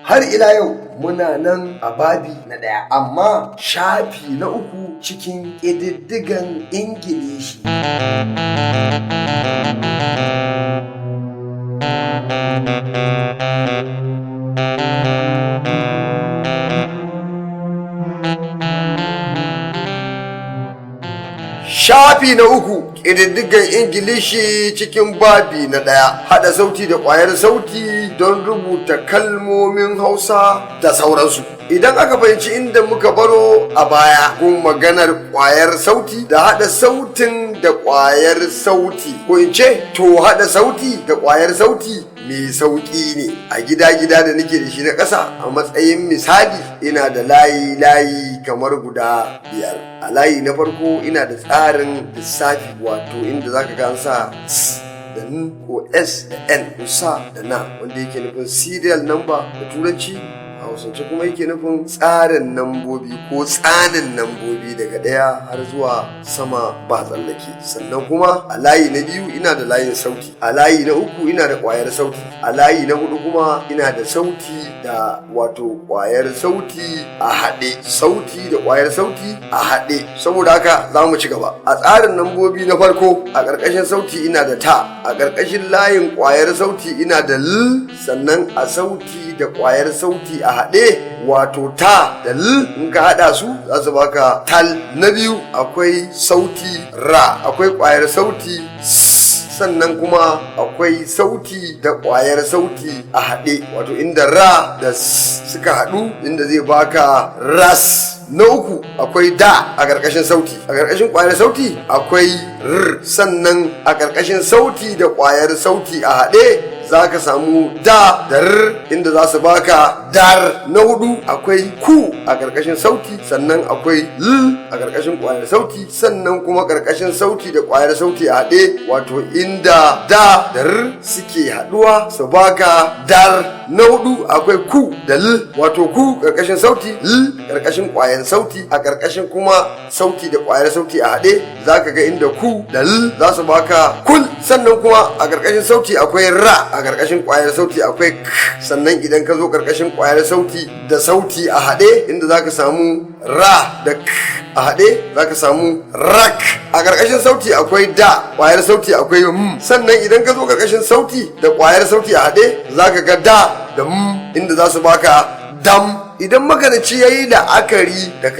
Har ila yau muna nan a babi na ɗaya, amma shafi na 3 cikin ƙididdigan Ingilishi. Shafi na 3 ƙididdigan Ingilishi cikin babi na 1, haɗa sauti da ƙwayar sauti don rubuta kalmomin Hausa da sauransu. Idan aka fahimci inda muka baro a baya kun maganar ƙwayar sauti da haɗa sautin da ƙwayar sauti, ko in ce to haɗa sauti da ƙwayar sauti mai sauƙi ne. A gida-gida da nake da shi na ƙasa a matsayin misali, ina da layi kamar guda 5. A layi na farko ina da tsarin lissafi, wato inda zaka ga an sa s da n ko s da n, usa da na, wanda yake nufin serial number da Turanci. A Hausance kuma yake nufin tsarin nambobi ko tsanin nambobi daga 1 har zuwa sama ba tsallake. Sannan kuma a layi na 2 ina da layin sauti, a layi na 3 ina da ƙwayar sauti, a layi na 4 kuma ina da sauti da wato ƙwayar sauti a haɗe, sauti da ƙwayar sauti a haɗe. Saboda haka za mu ci gaba. A tsarin nambobi na farko, a ƙarƙashin sauti ina da ta, a ƙarƙashin layin ƙwayar sauti ina da l, sannan a sauti da ƙwayar sauti a haɗe, wato ta da l, in ka haɗa su za su baka tal. Na biyu akwai sauti ra, akwai ƙwayar sauti s, sannan kuma akwai sauti da ƙwayar sauti a haɗe, wato inda ra da s suka haɗu inda zai baka ras. Na uku akwai da a ƙarƙashin sauti, a ƙarƙashin ƙwayar sauti akwai r, sannan a ƙarƙashin sauti da ƙwayar sauti a haɗe za ka samu da r inda za su baka dar. Na 4 akwai ku a ƙarƙashin sauti, sannan akwai l a ƙarƙashin ƙwayar sauti, sannan kuma ƙarƙashin sauti da ƙwayar sauti a haɗe, wato inda da r suke haɗuwa su baka dar. Na 4 akwai ku da l, wato ku ƙarƙashin sauti, l ƙarƙashin ƙwayar sauti, a ƙarƙashin kuma sauti da ƙwayar sauti a haɗe za ka ga inda ku da l za su baka kul. Sannan kuma a ƙarƙashin sauti akwai ra, a ƙarƙashin ƙwayar sauti akwai k, sannan idan ka zo ƙarƙashin ƙwayar sauti da sauti a haɗe inda za ka samu ra da k a haɗe za ka samu rak. A ƙarƙashin sauti akwai da, ƙwayar sauti akwai m, sannan idan ka zo ƙarƙashin sauti da ƙwayar sauti a haɗe za ka ga da da m inda za su baka dam. Idan makaraci ya yi la'akari da